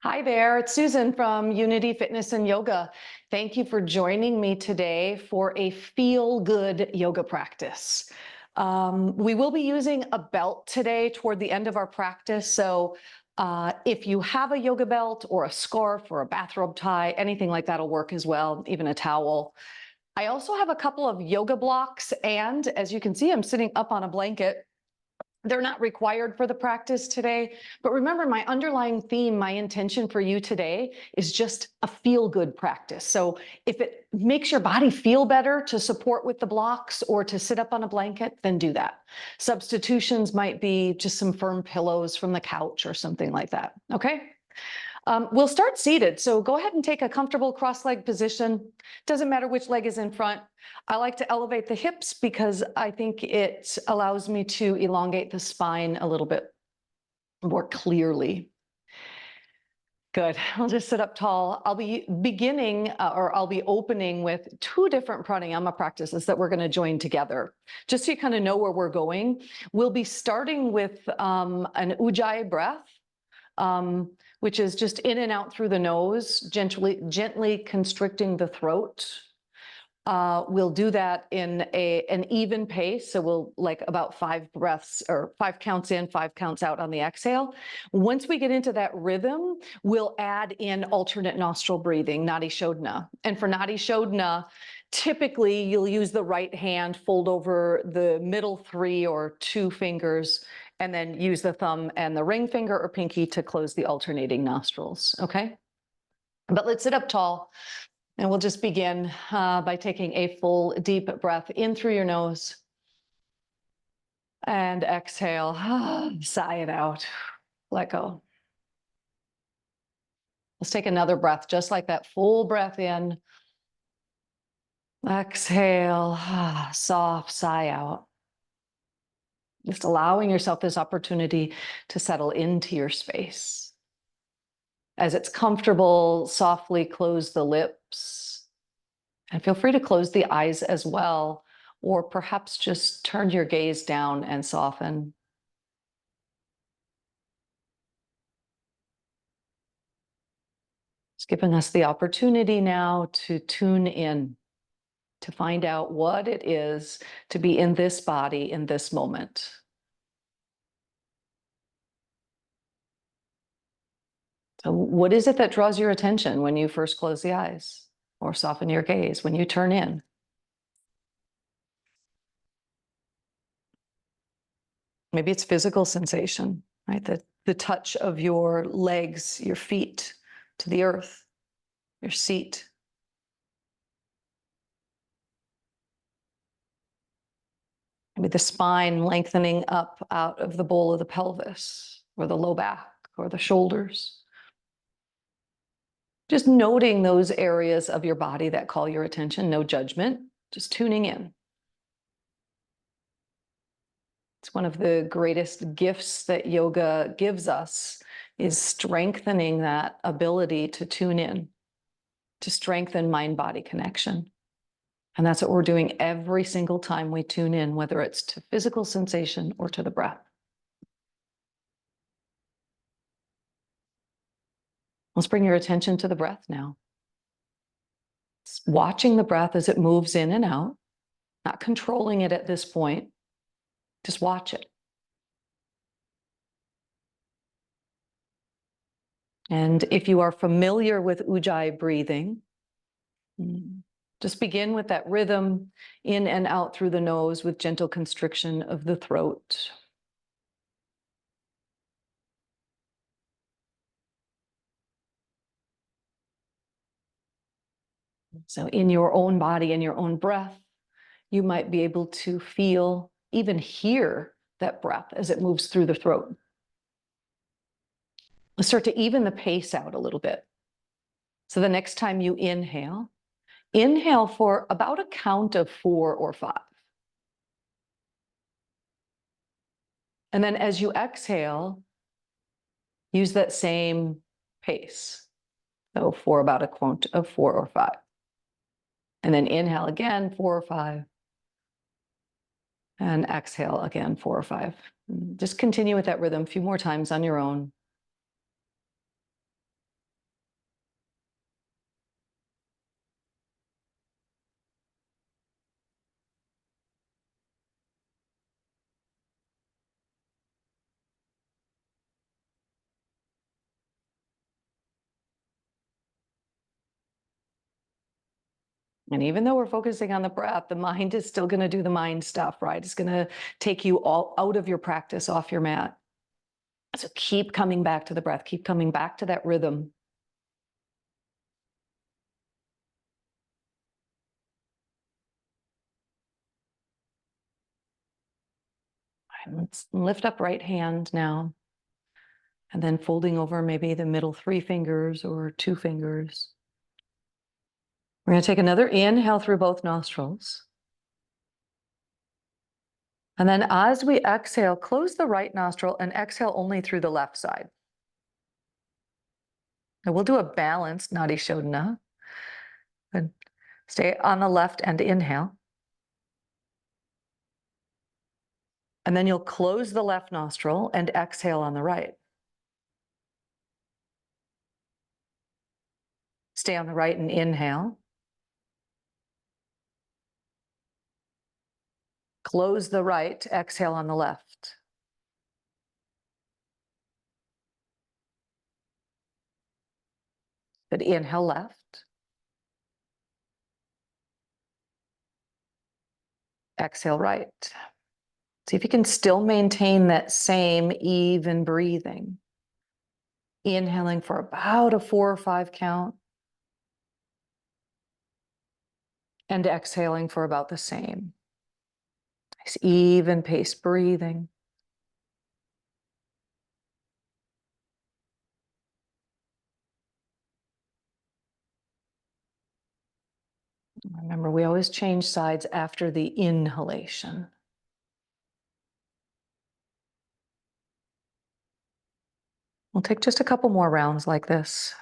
Hi there, it's Susan from Unity Fitness and Yoga. Thank you for joining me today for a feel-good yoga practice. We will be using a belt today toward the end of our practice. So if you have a yoga belt or a scarf or a bathrobe tie, anything like that will work as well, even a towel. I also have a couple of yoga blocks, and as you can see, I'm sitting up on a blanket. They're not required for the practice today, but remember, my underlying theme, my intention for you today is just a feel-good practice. So if it makes your body feel better to support with the blocks or to sit up on a blanket, then do that. Substitutions might be just some firm pillows from the couch or something like that, okay? We'll start seated, so go ahead and take a comfortable cross-leg position. Doesn't matter which leg is in front. I like to elevate the hips because I think it allows me to elongate the spine a little bit more clearly. Good. I'll just sit up tall. I'll be beginning or I'll be opening with two different pranayama practices that we're going to join together. Just so you kind of know where we're going. We'll be starting with an ujjayi breath. Which is just in and out through the nose, gently constricting the throat. We'll do that in an even pace. So we'll like about 5 breaths or 5 counts in, 5 counts out on the exhale. Once we get into that rhythm, we'll add in alternate nostril breathing, Nadi Shodhana. And for Nadi Shodhana, typically you'll use the right hand, fold over the middle 3 or 2 fingers, and then use the thumb and the ring finger or pinky to close the alternating nostrils, okay? But let's sit up tall, and we'll just begin by taking a full deep breath in through your nose. And exhale, sigh it out, let go. Let's take another breath, just like that, full breath in. Exhale, soft sigh out. Just allowing yourself this opportunity to settle into your space. As it's comfortable, softly close the lips. And feel free to close the eyes as well, or perhaps just turn your gaze down and soften. It's giving us the opportunity now to tune in, to find out what it is to be in this body in this moment. So what is it that draws your attention when you first close the eyes or soften your gaze when you turn in? Maybe it's physical sensation, right? The touch of your legs, your feet to the earth, your seat. Maybe the spine lengthening up out of the bowl of the pelvis or the low back or the shoulders. Just noting those areas of your body that call your attention, no judgment, just tuning in. It's one of the greatest gifts that yoga gives us, is strengthening that ability to tune in, to strengthen mind-body connection. And that's what we're doing every single time we tune in, whether it's to physical sensation or to the breath. Let's bring your attention to the breath now. Watching the breath as it moves in and out, not controlling it at this point. Just watch it. And if you are familiar with ujjayi breathing, just begin with that rhythm in and out through the nose with gentle constriction of the throat. So in your own body, in your own breath, you might be able to feel, even hear that breath as it moves through the throat. Let's start to even the pace out a little bit. So the next time you inhale for about a count of 4 or 5. And then as you exhale, use that same pace. So for about a count of 4 or 5. And then inhale again, 4 or 5. And exhale again, 4 or 5. Just continue with that rhythm a few more times on your own. And even though we're focusing on the breath, the mind is still going to do the mind stuff, right? It's going to take you all out of your practice, off your mat. So keep coming back to the breath, keep coming back to that rhythm. Let's lift up right hand now. And then folding over maybe the middle 3 fingers or 2 fingers. We're going to take another inhale through both nostrils. And then as we exhale, close the right nostril and exhale only through the left side. Now we'll do a balanced Nadi Shodhana. Good. Stay on the left and inhale. And then you'll close the left nostril and exhale on the right. Stay on the right and inhale. Close the right, exhale on the left. Good. Inhale left. Exhale right. See if you can still maintain that same even breathing. Inhaling for about a 4 or 5 count. And exhaling for about the same. Nice even pace breathing. Remember, we always change sides after the inhalation. We'll take just a couple more rounds like this.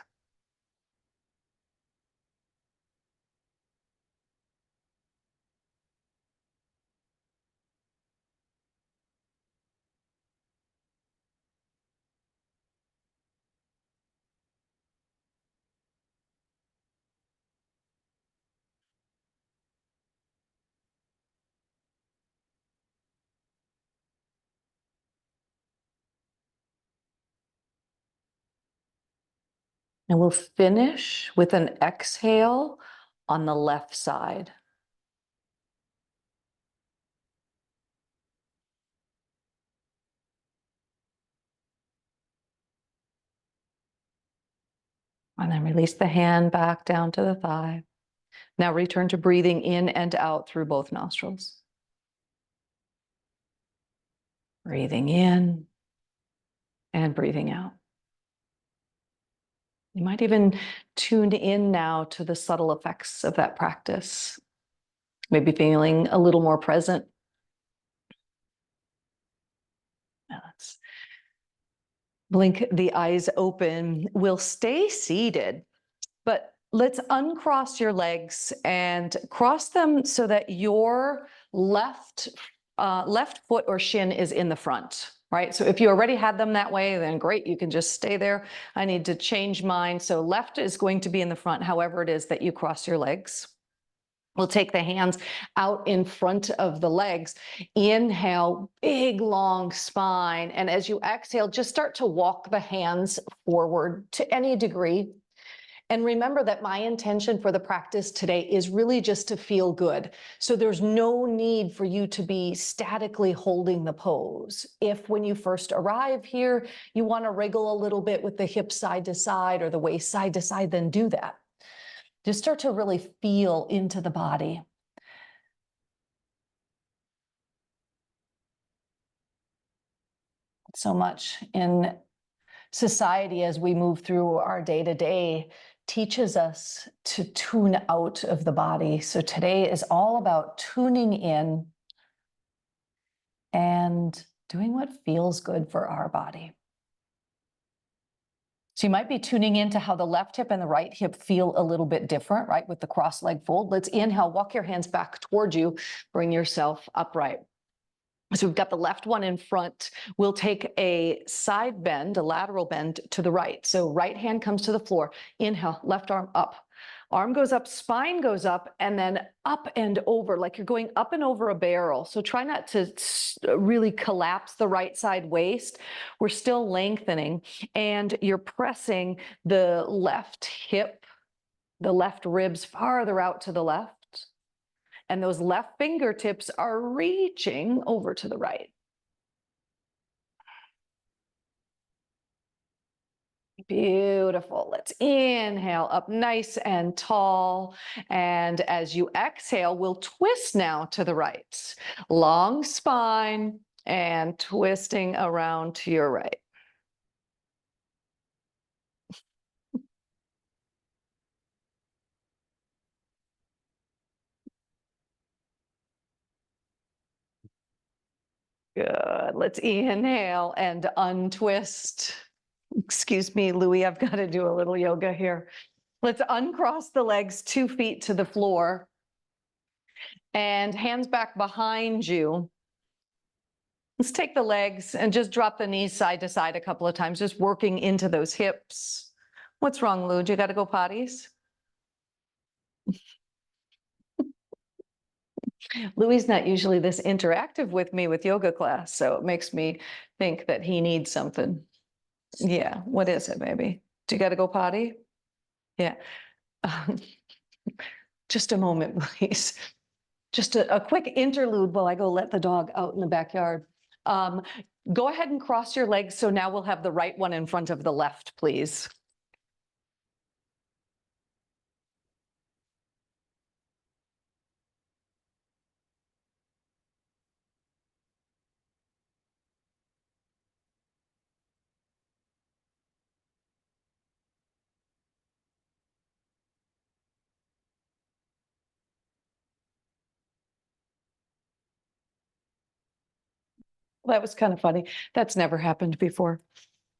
And we'll finish with an exhale on the left side. And then release the hand back down to the thigh. Now return to breathing in and out through both nostrils. Breathing in and breathing out. You might even tune in now to the subtle effects of that practice. Maybe feeling a little more present. Now let's blink the eyes open. We'll stay seated, but let's uncross your legs and cross them so that your left foot or shin is in the front, right? So if you already had them that way, then great, you can just stay there. I need to change mine. So left is going to be in the front, however it is that you cross your legs. We'll take the hands out in front of the legs. Inhale, big, long spine. And as you exhale, just start to walk the hands forward to any degree. And remember that my intention for the practice today is really just to feel good. So there's no need for you to be statically holding the pose. If when you first arrive here, you want to wriggle a little bit with the hips side to side or the waist side to side, then do that. Just start to really feel into the body. So much in society as we move through our day-to-day teaches us to tune out of the body. So today is all about tuning in and doing what feels good for our body. So you might be tuning into how the left hip and the right hip feel a little bit different, right? With the cross leg fold. Let's inhale, walk your hands back towards you, bring yourself upright. So we've got the left one in front. We'll take a side bend, a lateral bend to the right. So right hand comes to the floor. Inhale, left arm up. Arm goes up, spine goes up, and then up and over, like you're going up and over a barrel. So try not to really collapse the right side waist. We're still lengthening, and you're pressing the left hip, the left ribs farther out to the left. and those left fingertips are reaching over to the right. Beautiful. Let's inhale up nice and tall. And as you exhale, we'll twist now to the right. Long spine and twisting around to your right. Good. Let's inhale and untwist. Excuse me, Louie, I've got to do a little yoga here. Let's uncross the legs 2 feet to the floor and hands back behind you. Let's take the legs and just drop the knees side to side a couple of times, just working into those hips. What's wrong, Lou? You got to go potties? Louie's not usually this interactive with me with yoga class, so it makes me think that he needs something. Yeah, what is it, baby? Do you got to go potty? Yeah. Just a moment, please. Just a quick interlude while I go let the dog out in the backyard. Go ahead and cross your legs. So now we'll have the right one in front of the left, please. Well, that was kind of funny. That's never happened before.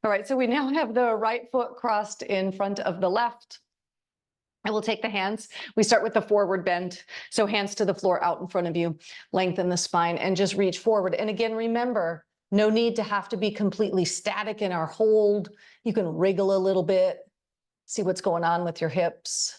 All right, so we now have the right foot crossed in front of the left. And we'll take the hands. We start with the forward bend. So hands to the floor out in front of you, lengthen the spine and just reach forward. And again, remember, no need to have to be completely static in our hold. You can wriggle a little bit, see what's going on with your hips.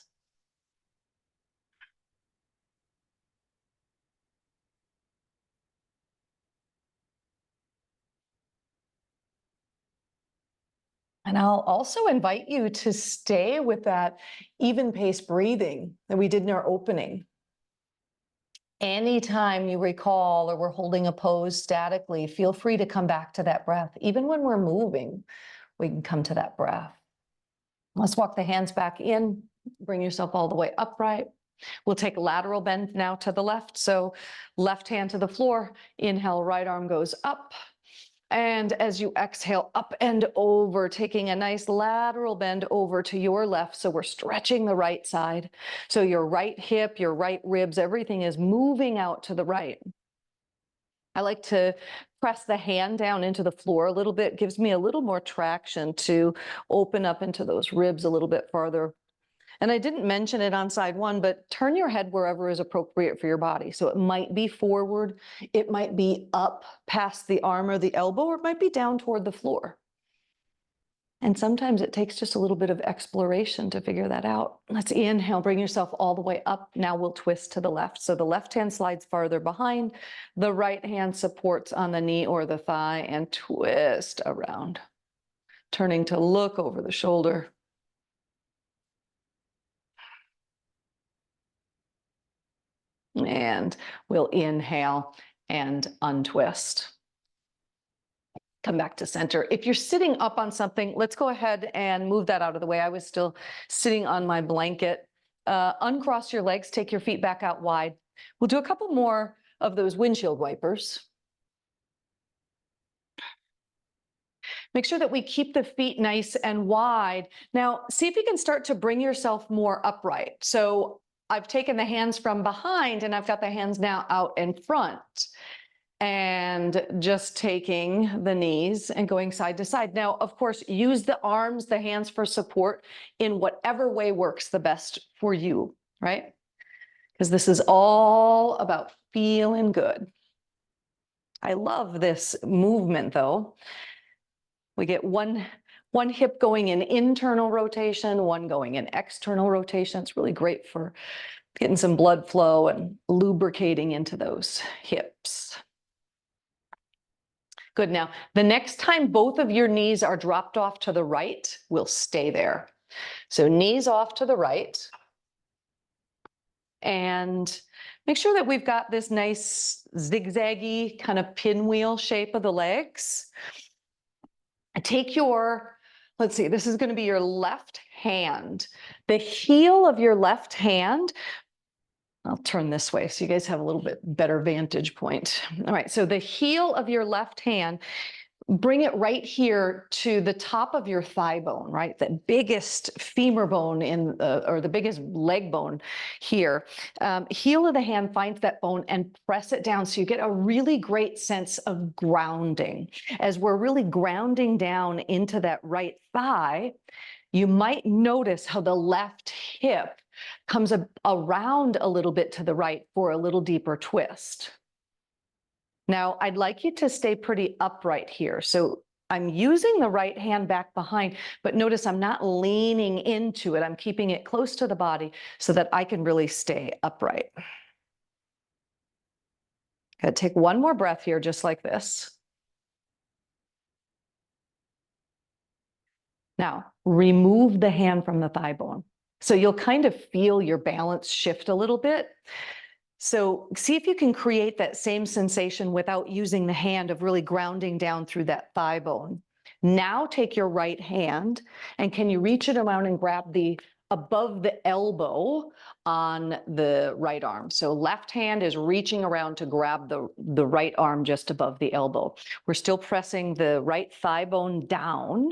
And I'll also invite you to stay with that even pace breathing that we did in our opening. Anytime you recall or we're holding a pose statically, feel free to come back to that breath. Even when we're moving, we can come to that breath. Let's walk the hands back in, bring yourself all the way upright. We'll take lateral bend now to the left. So left hand to the floor, inhale, right arm goes up. And as you exhale, up and over, taking a nice lateral bend over to your left. So we're stretching the right side. So your right hip, your right ribs, everything is moving out to the right. I like to press the hand down into the floor a little bit. It gives me a little more traction to open up into those ribs a little bit farther. And I didn't mention it on side one, but turn your head wherever is appropriate for your body. So it might be forward, it might be up past the arm or the elbow, or it might be down toward the floor. And sometimes it takes just a little bit of exploration to figure that out. Let's inhale, bring yourself all the way up. Now we'll twist to the left. So the left hand slides farther behind, the right hand supports on the knee or the thigh and twist around. Turning to look over the shoulder. And we'll inhale and untwist. Come back to center. If you're sitting up on something, let's go ahead and move that out of the way. I was still sitting on my blanket. Uncross your legs, take your feet back out wide. We'll do a couple more of those windshield wipers. Make sure that we keep the feet nice and wide. Now, see if you can start to bring yourself more upright. So I've taken the hands from behind and I've got the hands now out in front. And just taking the knees and going side to side. Now, of course, use the arms, the hands for support in whatever way works the best for you, right? Because this is all about feeling good. I love this movement though. We get one hip going in internal rotation, one going in external rotation. It's really great for getting some blood flow and lubricating into those hips. Good. Now, the next time both of your knees are dropped off to the right, we'll stay there. So knees off to the right. And make sure that we've got this nice zigzaggy kind of pinwheel shape of the legs. Take your, let's see, this is going to be your left hand. The heel of your left hand, I'll turn this way so you guys have a little bit better vantage point. All right, so the heel of your left hand, bring it right here to the top of your thigh bone, right? The biggest femur bone or the biggest leg bone here. Heel of the hand finds that bone and press it down so you get a really great sense of grounding. As we're really grounding down into that right thigh, you might notice how the left hip comes around a little bit to the right for a little deeper twist. Now, I'd like you to stay pretty upright here. So I'm using the right hand back behind, but notice I'm not leaning into it. I'm keeping it close to the body so that I can really stay upright. Gotta take one more breath here, just like this. Now, remove the hand from the thigh bone. So you'll kind of feel your balance shift a little bit. So see if you can create that same sensation without using the hand of really grounding down through that thigh bone. Now take your right hand and can you reach it around and grab the above the elbow on the right arm. So left hand is reaching around to grab the right arm just above the elbow. We're still pressing the right thigh bone down,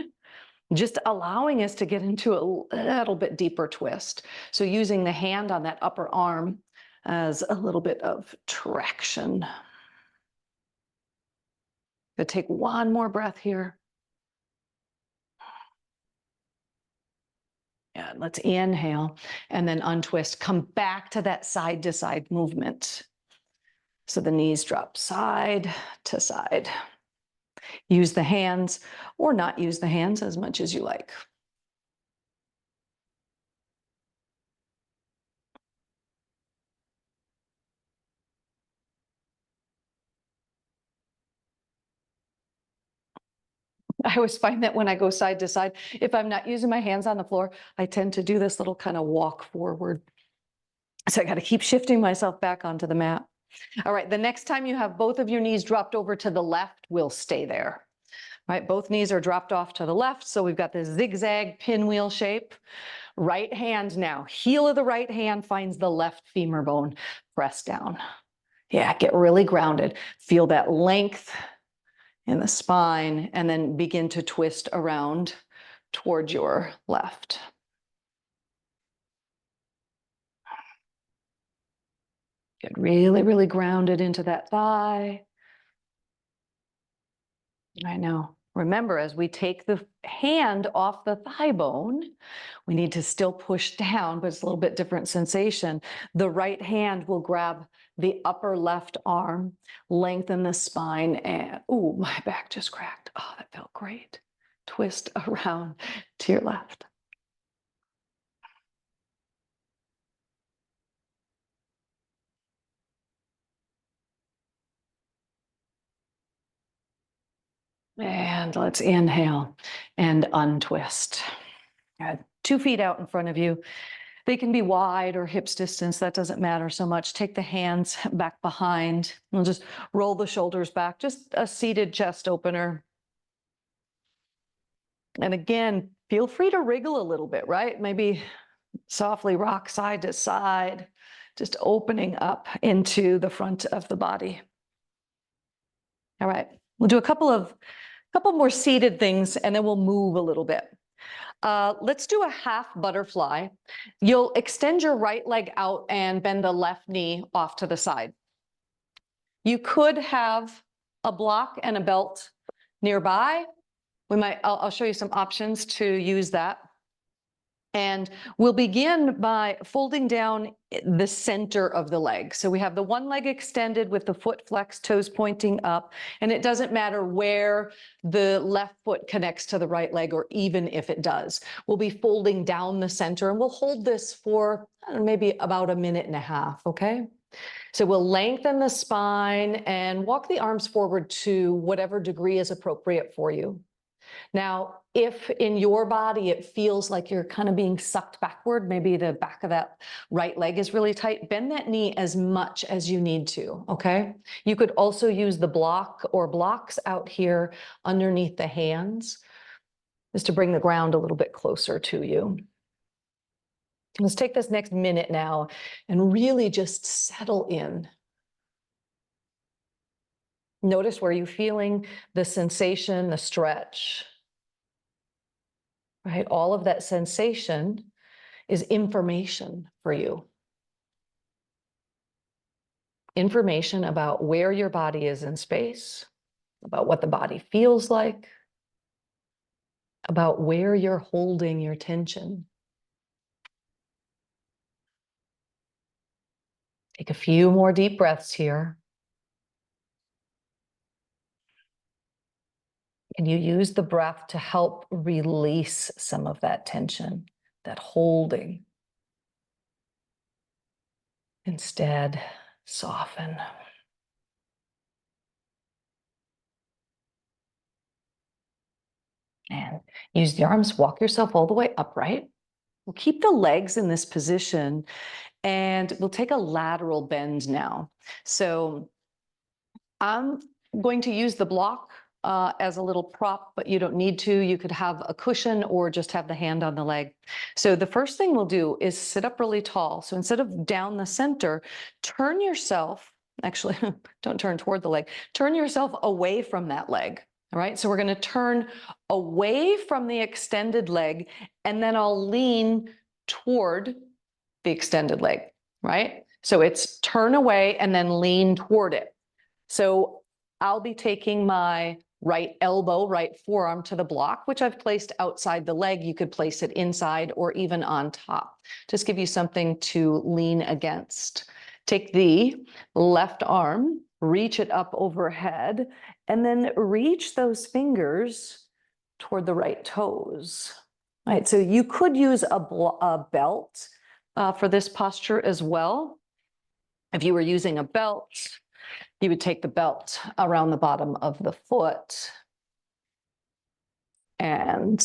just allowing us to get into a little bit deeper twist. So using the hand on that upper arm as a little bit of traction. Gonna take one more breath here. Yeah, let's inhale and then untwist. Come back to that side to side movement. So the knees drop side to side. Use the hands or not use the hands as much as you like. I always find that when I go side to side, if I'm not using my hands on the floor, I tend to do this little kind of walk forward. So I got to keep shifting myself back onto the mat. All right, the next time you have both of your knees dropped over to the left, we'll stay there. All right, both knees are dropped off to the left, so we've got this zigzag pinwheel shape. Right hand now, heel of the right hand finds the left femur bone. Press down. Yeah, get really grounded. Feel that length in the spine, and then begin to twist around toward your left. Get really, really grounded into that thigh. I know. Remember, as we take the hand off the thigh bone, we need to still push down, but it's a little bit different sensation. The right hand will grab the upper left arm, lengthen the spine, and, ooh, my back just cracked. Oh, that felt great. Twist around to your left. And let's inhale and untwist. 2 feet out in front of you. They can be wide or hips distance. That doesn't matter so much. Take the hands back behind. We'll just roll the shoulders back. Just a seated chest opener. And again, feel free to wriggle a little bit, right? Maybe softly rock side to side, just opening up into the front of the body. All right, we'll do a couple more seated things and then we'll move a little bit. Let's do a half butterfly. You'll extend your right leg out and bend the left knee off to the side. You could have a block and a belt nearby. I'll show you some options to use that. And we'll begin by folding down the center of the leg. So we have the one leg extended with the foot flexed, toes pointing up. And it doesn't matter where the left foot connects to the right leg, or even if it does. We'll be folding down the center, and we'll hold this for maybe about 1.5 minutes, okay? So we'll lengthen the spine and walk the arms forward to whatever degree is appropriate for you. Now, if in your body it feels like you're kind of being sucked backward, maybe the back of that right leg is really tight, bend that knee as much as you need to, okay? You could also use the block or blocks out here underneath the hands, just to bring the ground a little bit closer to you. Let's take this next minute now and really just settle in. Notice where you're feeling the sensation, the stretch, right? All of that sensation is information for you. Information about where your body is in space, about what the body feels like, about where you're holding your tension. Take a few more deep breaths here. And you use the breath to help release some of that tension, that holding. Instead, soften. And use the arms, walk yourself all the way upright. We'll keep the legs in this position and we'll take a lateral bend now. So I'm going to use the block as a little prop, but you don't need to. You could have a cushion or just have the hand on the leg. So the first thing we'll do is sit up really tall. So instead of down the center, turn yourself, actually, don't turn toward the leg, turn yourself away from that leg. All right, so we're going to turn away from the extended leg, and then I'll lean toward the extended leg, right? So it's turn away and then lean toward it. So I'll be taking my right elbow, right forearm to the block, which I've placed outside the leg. You could place it inside or even on top. Just give you something to lean against. Take the left arm, reach it up overhead, and then reach those fingers toward the right toes. All right, so you could use a belt for this posture as well. If you were using a belt, you would take the belt around the bottom of the foot and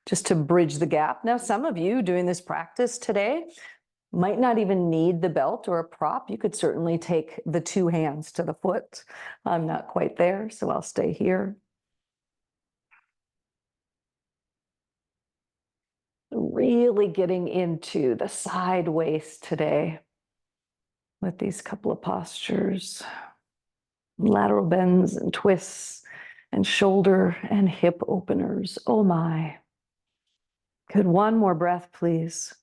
just to bridge the gap. Now, some of you doing this practice today might not even need the belt or a prop. You could certainly take the two hands to the foot. I'm not quite there, so I'll stay here. Really getting into the side waist today with these couple of postures. Lateral bends and twists and shoulder and hip openers. Oh my. Good, one more breath, please.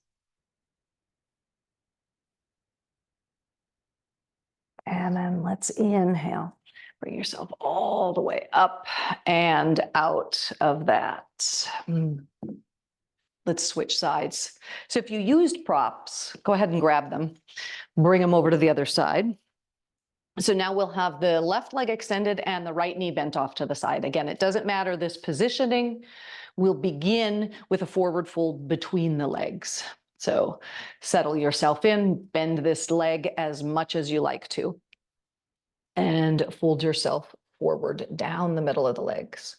And then let's inhale. Bring yourself all the way up and out of that. Let's switch sides. So if you used props, go ahead and grab them. Bring them over to the other side. So now we'll have the left leg extended and the right knee bent off to the side. Again, it doesn't matter this positioning. We'll begin with a forward fold between the legs. So settle yourself in, bend this leg as much as you like to, and fold yourself forward down the middle of the legs.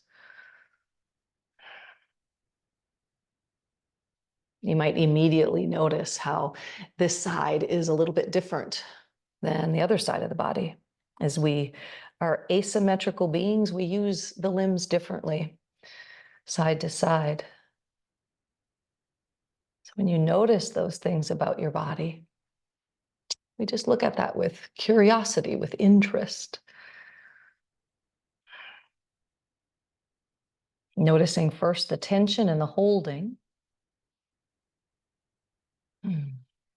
You might immediately notice how this side is a little bit different than the other side of the body. As we are asymmetrical beings, we use the limbs differently, side to side. So when you notice those things about your body, we just look at that with curiosity, with interest. Noticing first the tension and the holding.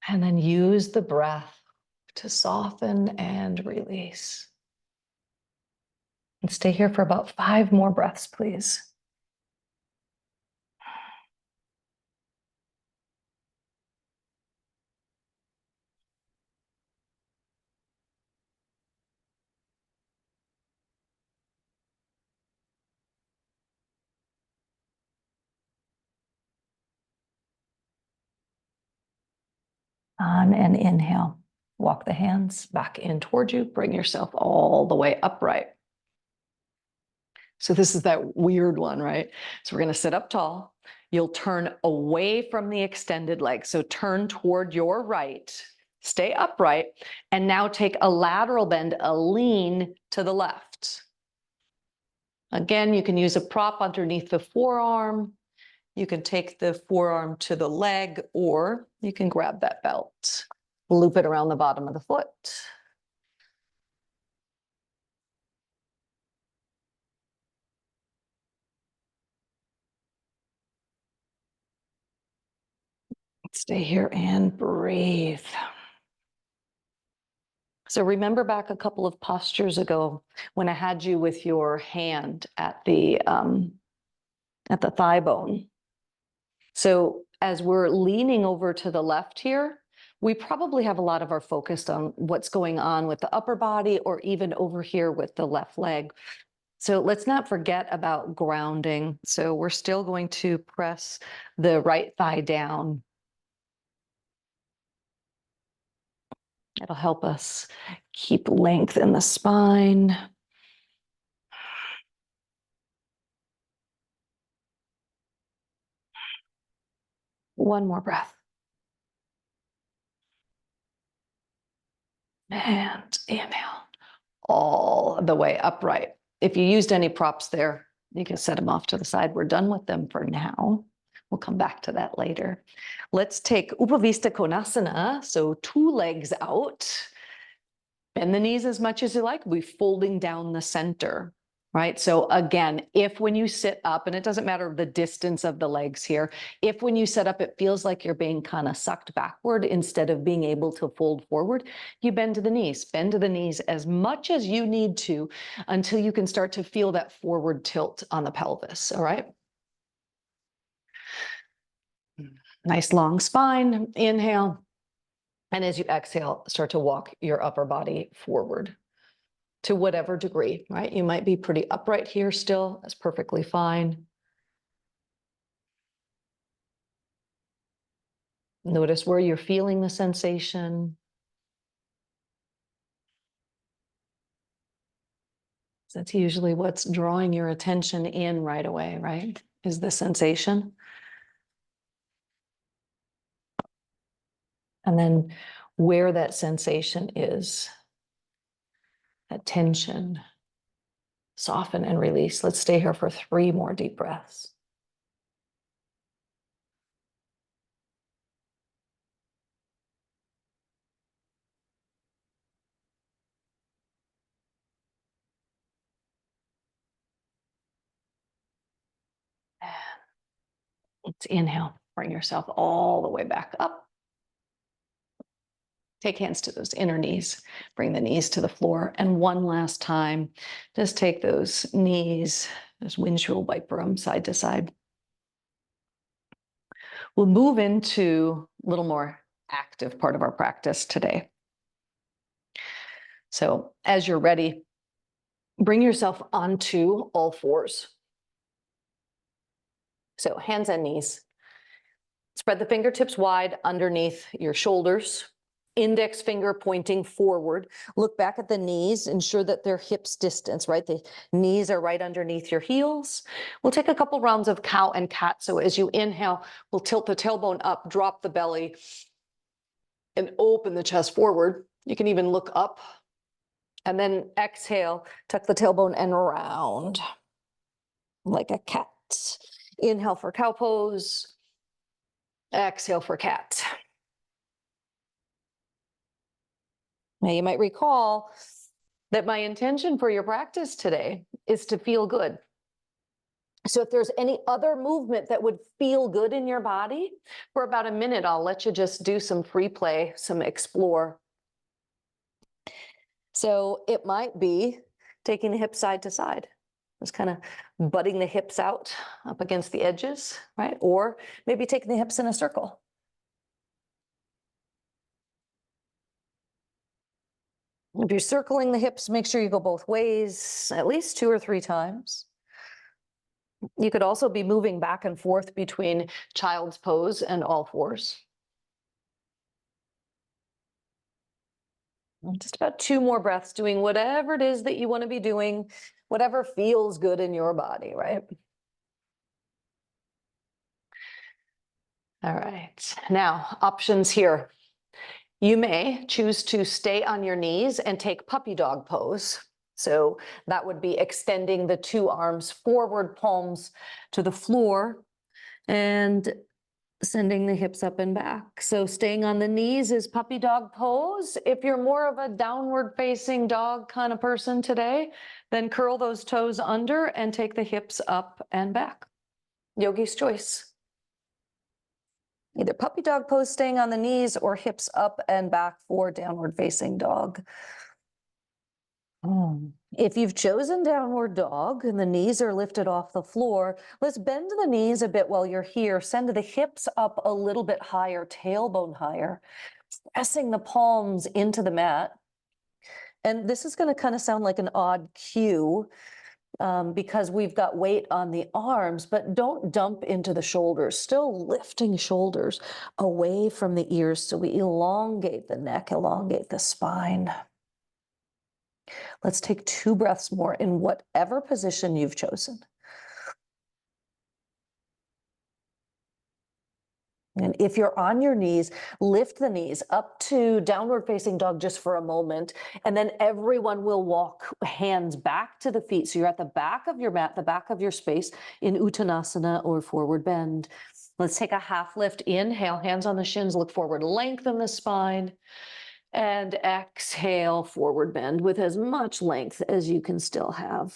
And then use the breath to soften and release. And stay here for about 5 more breaths, please. On an inhale, walk the hands back in toward you. Bring yourself all the way upright. So this is that weird one, right? So we're going to sit up tall. You'll turn away from the extended leg. So turn toward your right, stay upright, and now take a lateral bend, a lean to the left. Again, you can use a prop underneath the forearm. You can take the forearm to the leg, or you can grab that belt, loop it around the bottom of the foot. Stay here and breathe. So remember back a couple of postures ago when I had you with your hand at the thigh bone. So as we're leaning over to the left here, we probably have a lot of our focus on what's going on with the upper body or even over here with the left leg. So let's not forget about grounding. So we're still going to press the right thigh down. It'll help us keep length in the spine. One more breath. And inhale all the way upright. If you used any props there, you can set them off to the side. We're done with them for now. We'll come back to that later. Let's take Upavista Konasana, so 2 legs out. Bend the knees as much as you like. We're folding down the center, right? So again, if when you sit up, and it doesn't matter the distance of the legs here, if when you sit up, it feels like you're being kind of sucked backward instead of being able to fold forward, you bend to the knees. Bend to the knees as much as you need to until you can start to feel that forward tilt on the pelvis, all right? Nice long spine, inhale. And as you exhale, start to walk your upper body forward to whatever degree, right? You might be pretty upright here still. That's perfectly fine. Notice where you're feeling the sensation. That's usually what's drawing your attention in right away, right? Is the sensation. And then where that sensation is, that tension, soften and release. Let's stay here for 3 more deep breaths. Let's inhale, bring yourself all the way back up. Take hands to those inner knees, bring the knees to the floor. And one last time, just take those knees, just windshield wiper them side to side. We'll move into a little more active part of our practice today. So as you're ready, bring yourself onto all fours. So hands and knees. Spread the fingertips wide underneath your shoulders. Index finger pointing forward. Look back at the knees, ensure that they're hips distance, right? The knees are right underneath your heels. We'll take a couple rounds of cow and cat. So as you inhale, we'll tilt the tailbone up, drop the belly, and open the chest forward. You can even look up. And then exhale, tuck the tailbone and round like a cat. Inhale for cow pose. Exhale for cat. Now, you might recall that my intention for your practice today is to feel good. So if there's any other movement that would feel good in your body, for about a minute, I'll let you just do some free play, some explore. So it might be taking the hips side to side, just kind of butting the hips out up against the edges, right? Or maybe taking the hips in a circle. If you're circling the hips, make sure you go both ways, at least 2 or 3 times. You could also be moving back and forth between child's pose and all fours. Just about 2 more breaths, doing whatever it is that you want to be doing, whatever feels good in your body, right? All right, now options here. You may choose to stay on your knees and take puppy dog pose. So that would be extending the two arms forward, palms to the floor, and sending the hips up and back. So staying on the knees is puppy dog pose. If you're more of a downward facing dog kind of person today, then curl those toes under and take the hips up and back. Yogi's choice. Either puppy dog pose, staying on the knees, or hips up and back for downward facing dog. If you've chosen downward dog and the knees are lifted off the floor, let's bend the knees a bit while you're here. Send the hips up a little bit higher, tailbone higher, pressing the palms into the mat. And this is going to kind of sound like an odd cue because we've got weight on the arms, but don't dump into the shoulders. Still lifting shoulders away from the ears so we elongate the neck, elongate the spine. Let's take 2 breaths more in whatever position you've chosen. And if you're on your knees, lift the knees up to downward facing dog just for a moment. And then everyone will walk hands back to the feet. So you're at the back of your mat, the back of your space in Uttanasana or forward bend. Let's take a half lift. Inhale, hands on the shins, look forward, lengthen the spine. And exhale, forward bend with as much length as you can still have.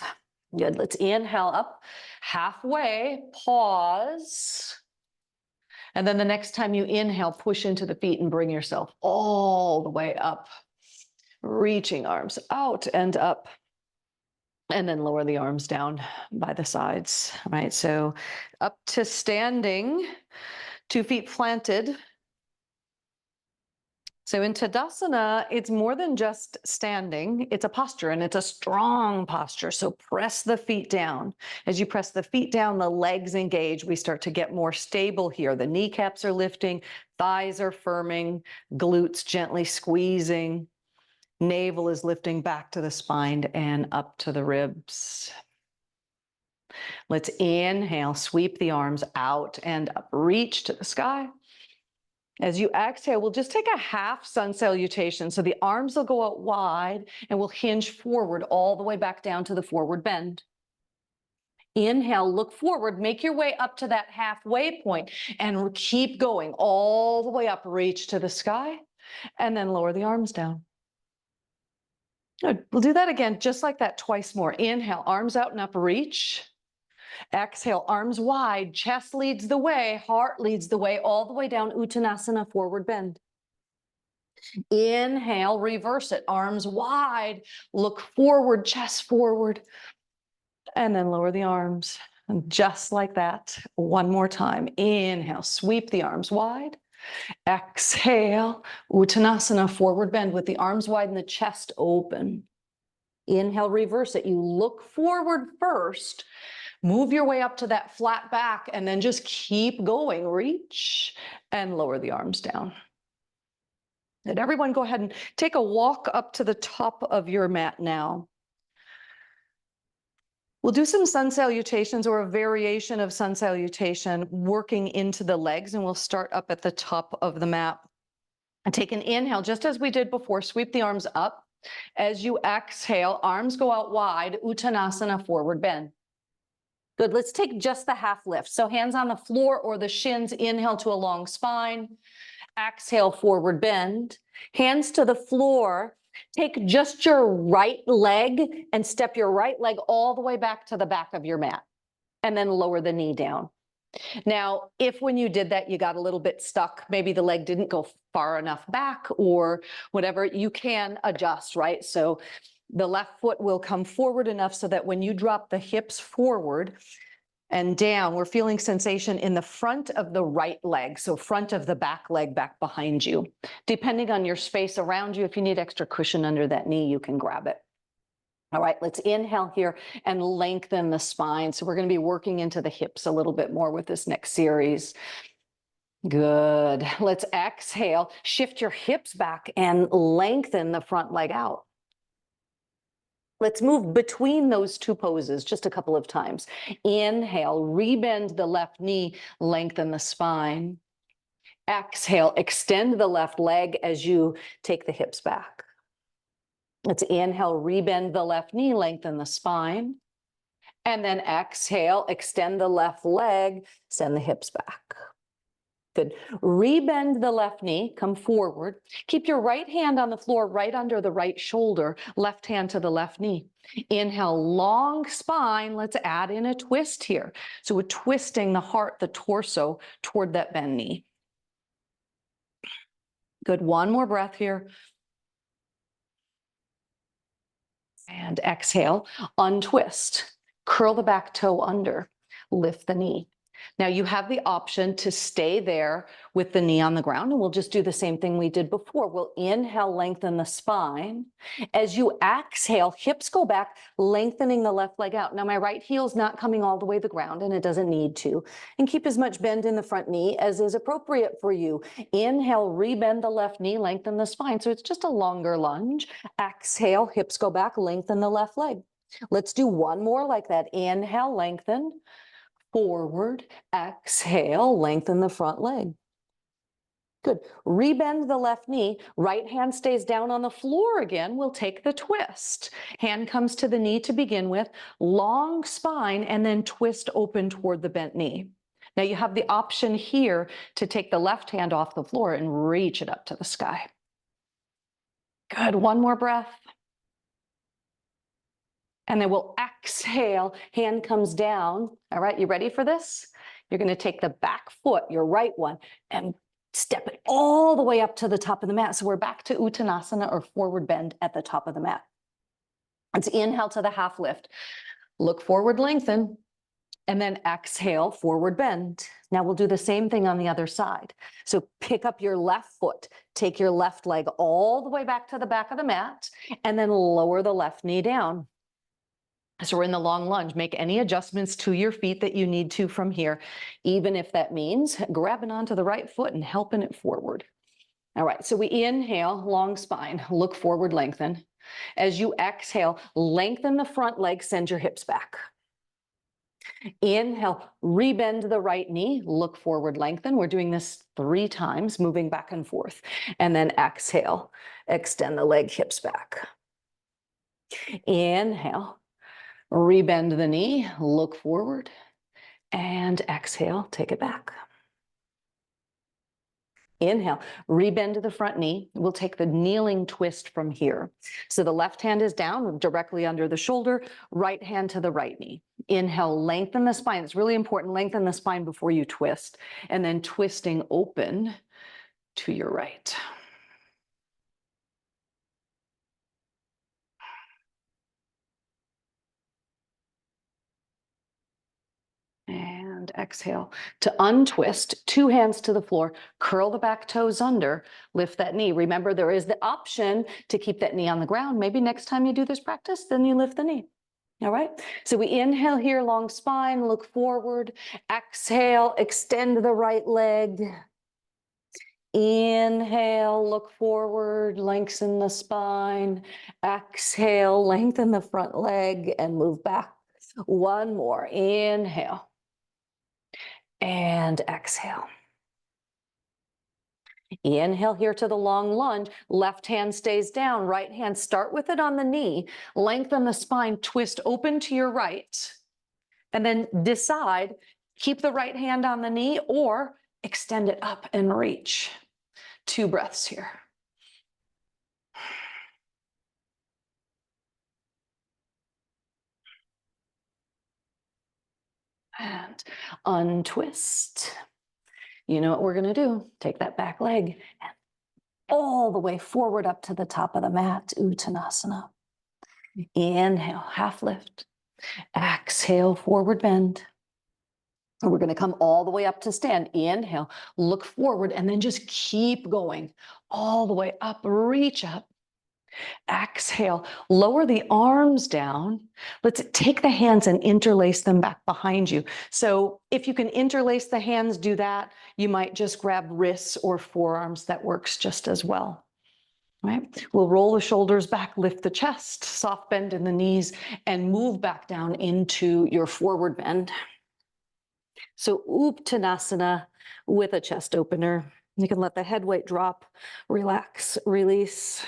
Good. Let's inhale up halfway, pause. And then the next time you inhale, push into the feet and bring yourself all the way up, reaching arms out and up. And then lower the arms down by the sides, right? So up to standing, 2 feet planted. So in Tadasana, it's more than just standing. It's a posture, and it's a strong posture. So press the feet down. As you press the feet down, the legs engage. We start to get more stable here. The kneecaps are lifting, thighs are firming, glutes gently squeezing. Navel is lifting back to the spine and up to the ribs. Let's inhale, sweep the arms out and up, reach to the sky. As you exhale, we'll just take a half sun salutation. So the arms will go out wide and we'll hinge forward all the way back down to the forward bend. Inhale, look forward, make your way up to that halfway point and keep going all the way up, reach to the sky, and then lower the arms down. Good. We'll do that again, just like that, twice more. Inhale, arms out and up, reach. Exhale, arms wide, chest leads the way, heart leads the way, all the way down, Uttanasana, forward bend. Inhale, reverse it, arms wide, look forward, chest forward, and then lower the arms. And just like that, one more time. Inhale, sweep the arms wide. Exhale, Uttanasana, forward bend with the arms wide and the chest open. Inhale, reverse it. You look forward first. Move your way up to that flat back and then just keep going. Reach and lower the arms down. And everyone go ahead and take a walk up to the top of your mat now. We'll do some sun salutations or a variation of sun salutation working into the legs, and we'll start up at the top of the mat. And take an inhale, just as we did before, sweep the arms up. As you exhale, arms go out wide, Uttanasana, forward bend. Good, let's take just the half lift. So hands on the floor or the shins, inhale to a long spine. Exhale, forward bend. Hands to the floor. Take just your right leg and step your right leg all the way back to the back of your mat. And then lower the knee down. Now, if when you did that, you got a little bit stuck, maybe the leg didn't go far enough back or whatever, you can adjust, right? So the left foot will come forward enough so that when you drop the hips forward and down, we're feeling sensation in the front of the right leg. So front of the back leg back behind you. Depending on your space around you, if you need extra cushion under that knee, you can grab it. All right, let's inhale here and lengthen the spine. So we're going to be working into the hips a little bit more with this next series. Good. Let's exhale. Shift your hips back and lengthen the front leg out. Let's move between those two poses just a couple of times. Inhale, rebend the left knee, lengthen the spine. Exhale, extend the left leg as you take the hips back. Let's inhale, rebend the left knee, lengthen the spine. And then exhale, extend the left leg, send the hips back. Good. Rebend the left knee, come forward. Keep your right hand on the floor right under the right shoulder, left hand to the left knee. Inhale, long spine. Let's add in a twist here. So we're twisting the heart, the torso toward that bend knee. Good. One more breath here. And exhale, untwist. Curl the back toe under, lift the knee. Now you have the option to stay there with the knee on the ground, and we'll just do the same thing we did before. We'll inhale, lengthen the spine. As you exhale, hips go back, lengthening the left leg out. Now my right heel's not coming all the way to the ground, and it doesn't need to. And keep as much bend in the front knee as is appropriate for you. Inhale, rebend the left knee, lengthen the spine. So it's just a longer lunge. Exhale, hips go back, lengthen the left leg. Let's do one more like that. Inhale, lengthen. Forward, exhale, lengthen the front leg. Good. Rebend the left knee. Right hand stays down on the floor again. We'll take the twist. Hand comes to the knee to begin with. Long spine, and then twist open toward the bent knee. Now you have the option here to take the left hand off the floor and reach it up to the sky. Good. One more breath. And then we'll exhale, hand comes down. All right, you ready for this? You're going to take the back foot, your right one, and step it all the way up to the top of the mat. So we're back to Uttanasana, or forward bend at the top of the mat. Let's inhale to the half lift. Look forward, lengthen, and then exhale, forward bend. Now we'll do the same thing on the other side. So pick up your left foot, take your left leg all the way back to the back of the mat, and then lower the left knee down. So we're in the long lunge. Make any adjustments to your feet that you need to from here, even if that means grabbing onto the right foot and helping it forward. All right, so we inhale, long spine, look forward, lengthen. As you exhale, lengthen the front leg, send your hips back. Inhale, rebend the right knee, look forward, lengthen. We're doing this 3 times, moving back and forth. And then exhale, extend the leg, hips back. Inhale. Rebend the knee, look forward, and exhale, take it back. Inhale, rebend the front knee. We'll take the kneeling twist from here. So the left hand is down, directly under the shoulder, right hand to the right knee. Inhale, lengthen the spine. It's really important, lengthen the spine before you twist, and then twisting open to your right. And exhale to untwist, 2 hands to the floor, curl the back toes under, lift that knee. Remember, there is the option to keep that knee on the ground. Maybe next time you do this practice, then you lift the knee. All right, so we inhale here, long spine, look forward. Exhale, extend the right leg. Inhale, look forward, lengthen the spine. Exhale, lengthen the front leg and move back. One more, inhale. And exhale. Inhale here to the long lunge. Left hand stays down. Right hand, start with it on the knee. Lengthen the spine, twist open to your right. And then decide, keep the right hand on the knee or extend it up and reach. 2 breaths here. And untwist. You know what we're going to do. Take that back leg and all the way forward up to the top of the mat, Uttanasana. Inhale, half lift. Exhale, forward bend. And we're going to come all the way up to stand. Inhale, look forward, and then just keep going all the way up, reach up. Exhale, lower the arms down. Let's take the hands and interlace them back behind you. So if you can interlace the hands, do that. You might just grab wrists or forearms. That works just as well. right? We'll roll the shoulders back, lift the chest, soft bend in the knees, and move back down into your forward bend. So Uttanasana with a chest opener. You can let the head weight drop, relax, release.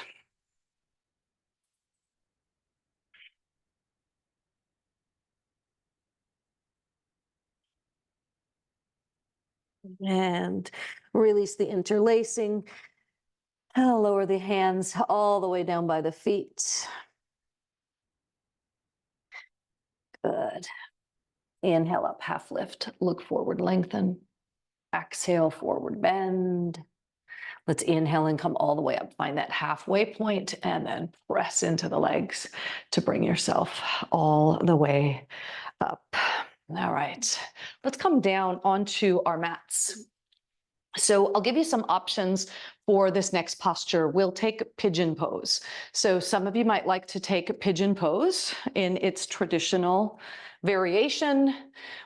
And release the interlacing. Lower the hands all the way down by the feet. Good. Inhale up, half lift. Look forward, lengthen. Exhale, forward bend. Let's inhale and come all the way up. Find that halfway point and then press into the legs to bring yourself all the way up. All right, let's come down onto our mats. So I'll give you some options for this next posture. We'll take pigeon pose. So some of you might like to take pigeon pose in its traditional variation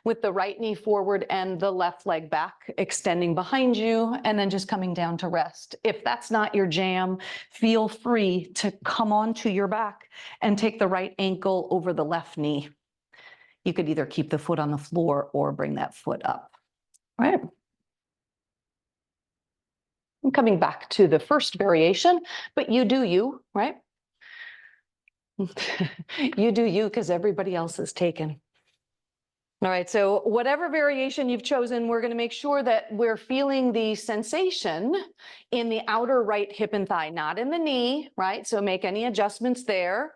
with the right knee forward and the left leg back, extending behind you, and then just coming down to rest. If that's not your jam, feel free to come onto your back and take the right ankle over the left knee. You could either keep the foot on the floor or bring that foot up. All right. I'm coming back to the first variation, but you do you, right? You do you because everybody else is taken. All right, so whatever variation you've chosen, we're going to make sure that we're feeling the sensation in the outer right hip and thigh, not in the knee, right? So make any adjustments there.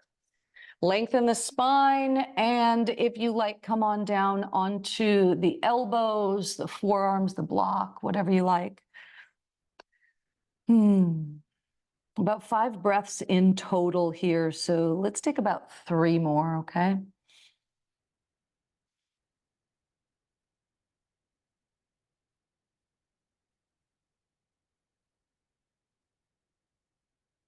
Lengthen the spine, and if you like, come on down onto the elbows, the forearms, the block, whatever you like. About 5 breaths in total here, so let's take about 3 more, okay?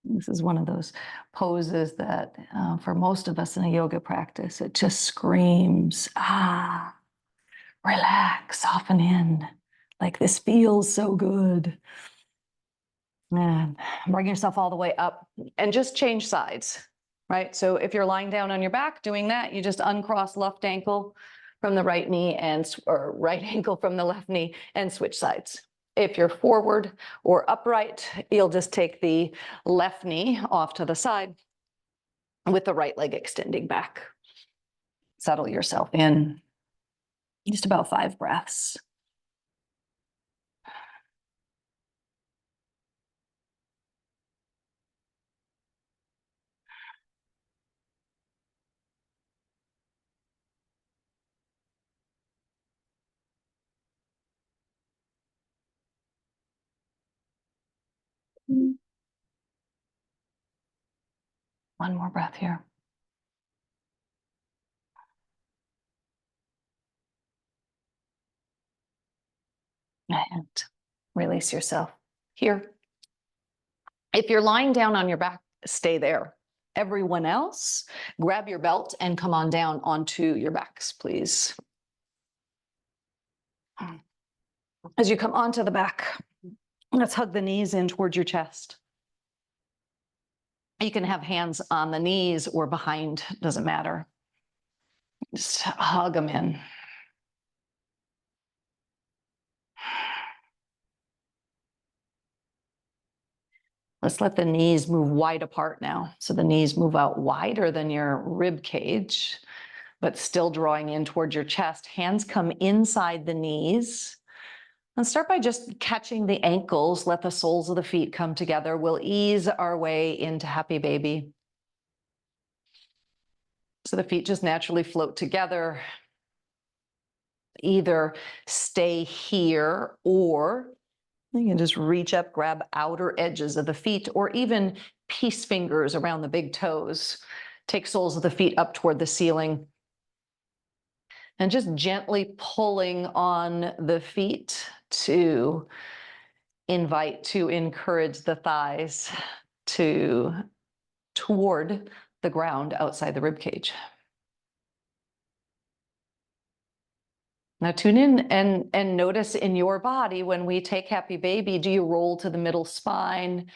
This is one of those poses that for most of us in a yoga practice, it just screams, relax, soften in. Like this feels so good. And bring yourself all the way up and just change sides, right? So if you're lying down on your back doing that, you just uncross left ankle from the right knee or right ankle from the left knee and switch sides. If you're forward or upright, you'll just take the left knee off to the side with the right leg extending back. Settle yourself in. Just about 5 breaths. One more breath here. And release yourself here. If you're lying down on your back, stay there. Everyone else, grab your belt and come on down onto your backs, please. As you come onto the back, let's hug the knees in towards your chest. You can have hands on the knees or behind, doesn't matter. Just hug them in. Let's let the knees move wide apart now. So the knees move out wider than your rib cage, but still drawing in towards your chest. Hands come inside the knees. And start by just catching the ankles. Let the soles of the feet come together. We'll ease our way into happy baby. So the feet just naturally float together. Either stay here or you can just reach up, grab outer edges of the feet, or even peace fingers around the big toes. Take soles of the feet up toward the ceiling. And just gently pulling on the feet to encourage the thighs toward the ground outside the rib cage. Now tune in and notice in your body when we take happy baby, do you roll to the middle spine?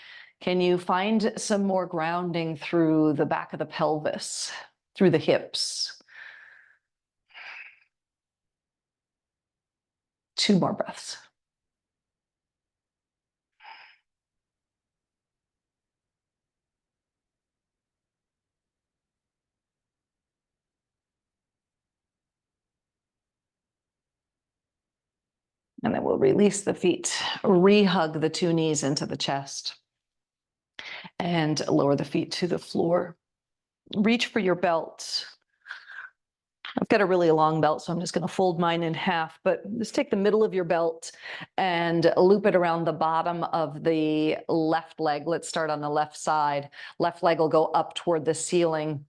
Can you find some more grounding through the back of the pelvis, through the hips? 2 more breaths. And then we'll release the feet, re-hug the 2 knees into the chest, and lower the feet to the floor. Reach for your belt. I've got a really long belt, so I'm just going to fold mine in half, but just take the middle of your belt and loop it around the bottom of the left leg. Let's start on the left side. Left leg will go up toward the ceiling,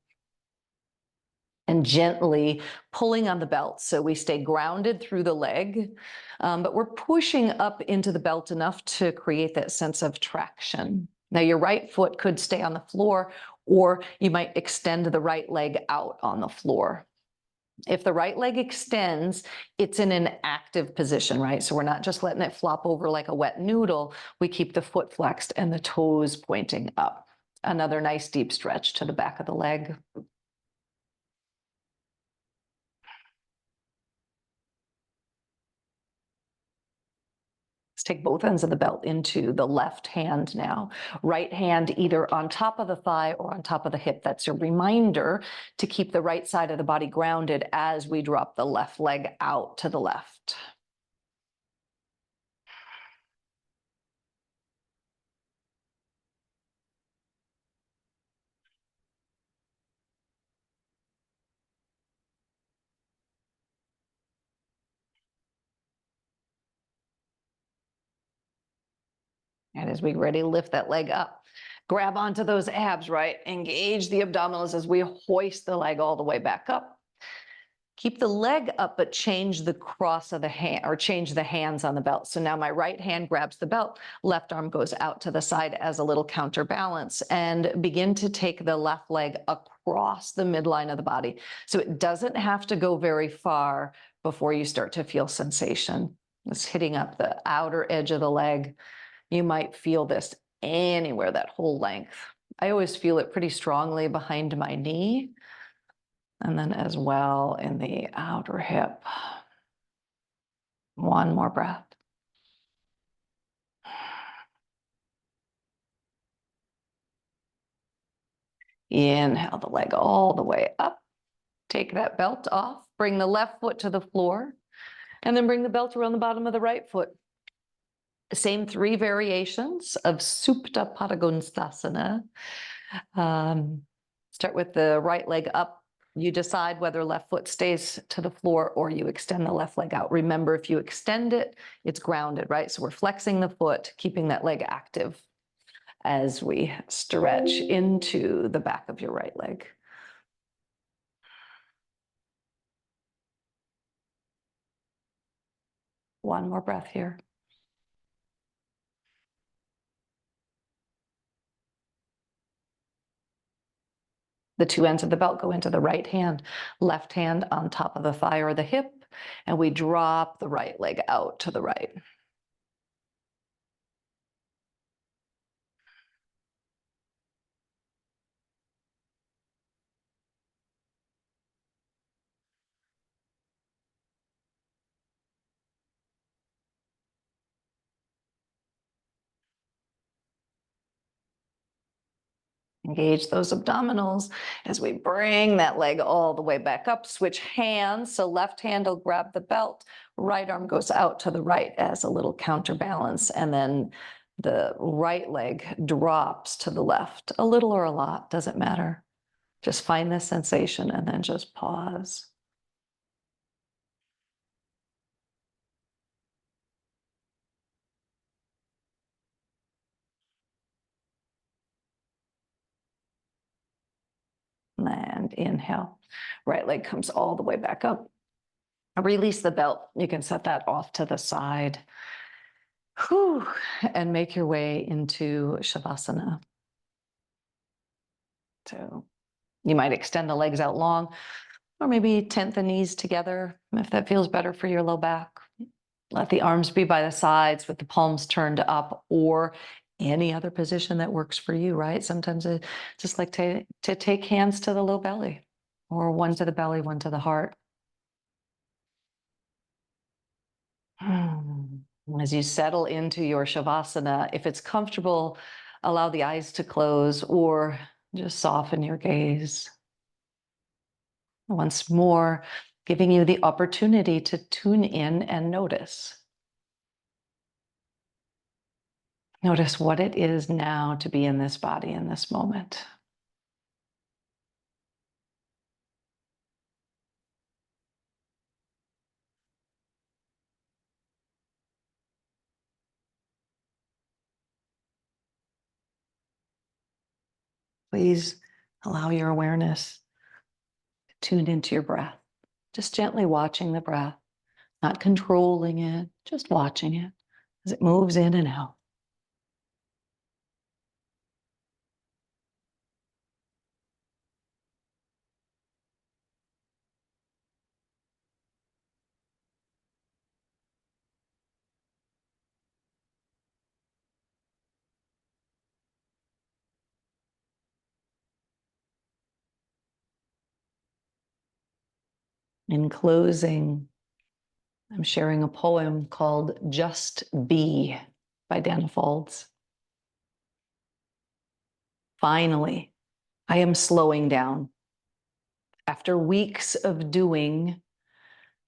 and gently pulling on the belt so we stay grounded through the leg, but we're pushing up into the belt enough to create that sense of traction. Now your right foot could stay on the floor, or you might extend the right leg out on the floor. If the right leg extends, it's in an active position, right? So we're not just letting it flop over like a wet noodle. We keep the foot flexed and the toes pointing up. Another nice deep stretch to the back of the leg. Let's take both ends of the belt into the left hand now. Right hand either on top of the thigh or on top of the hip. That's a reminder to keep the right side of the body grounded as we drop the left leg out to the left. And as we get ready to lift that leg up, grab onto those abs, right? Engage the abdominals as we hoist the leg all the way back up. Keep the leg up, but change the cross of the hand, or change the hands on the belt. So now my right hand grabs the belt, left arm goes out to the side as a little counterbalance, and begin to take the left leg across the midline of the body. So it doesn't have to go very far before you start to feel sensation. It's hitting up the outer edge of the leg. You might feel this anywhere, that whole length. I always feel it pretty strongly behind my knee, and then as well in the outer hip. One more breath. Inhale the leg all the way up. Take that belt off. Bring the left foot to the floor, and then bring the belt around the bottom of the right foot. Same 3 variations of Supta Padangusthasana. Start with the right leg up. You decide whether left foot stays to the floor or you extend the left leg out. Remember, if you extend it, it's grounded, right? So we're flexing the foot, keeping that leg active as we stretch into the back of your right leg. One more breath here. The 2 ends of the belt go into the right hand, left hand on top of the thigh or the hip, and we drop the right leg out to the right. Engage those abdominals as we bring that leg all the way back up. Switch hands. So left hand will grab the belt, right arm goes out to the right as a little counterbalance, and then the right leg drops to the left. A little or a lot, doesn't matter. Just find this sensation and then just pause. And inhale. Right leg comes all the way back up. Release the belt. You can set that off to the side. Whew. And make your way into Shavasana. So you might extend the legs out long, or maybe tent the knees together if that feels better for your low back. Let the arms be by the sides with the palms turned up, or any other position that works for you, right? Sometimes it's just like to take hands to the low belly, or one to the belly, one to the heart. As you settle into your Shavasana, if it's comfortable, allow the eyes to close or just soften your gaze. Once more, giving you the opportunity to tune in and notice. Notice what it is now to be in this body in this moment. Please allow your awareness to tune into your breath, just gently watching the breath, not controlling it, just watching it as it moves in and out. In closing, I'm sharing a poem called Just Be by Dana Folds. Finally, I am slowing down. After weeks of doing,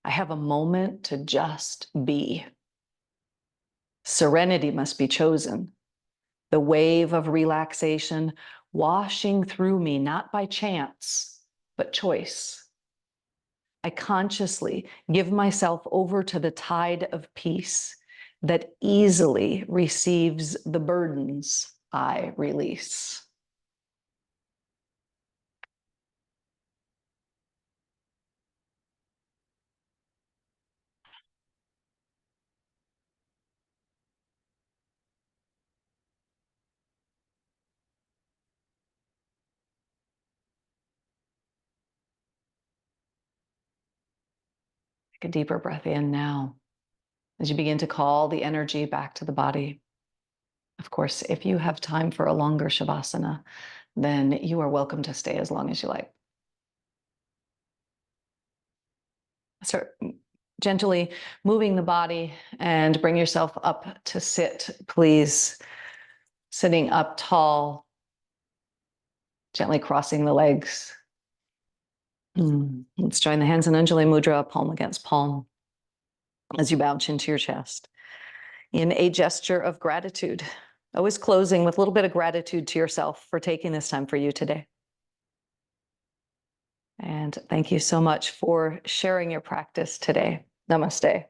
I have a moment to just be. Serenity must be chosen. The wave of relaxation washing through me, not by chance, but choice. I consciously give myself over to the tide of peace that easily receives the burdens I release. Take a deeper breath in now as you begin to call the energy back to the body. Of course, if you have time for a longer Shavasana, then you are welcome to stay as long as you like. Start gently moving the body and bring yourself up to sit, please. Sitting up tall, gently crossing the legs. Let's join the hands in Anjali Mudra, palm against palm, as you bow chin to your chest in a gesture of gratitude. Always closing with a little bit of gratitude to yourself for taking this time for you today. And thank you so much for sharing your practice today. Namaste.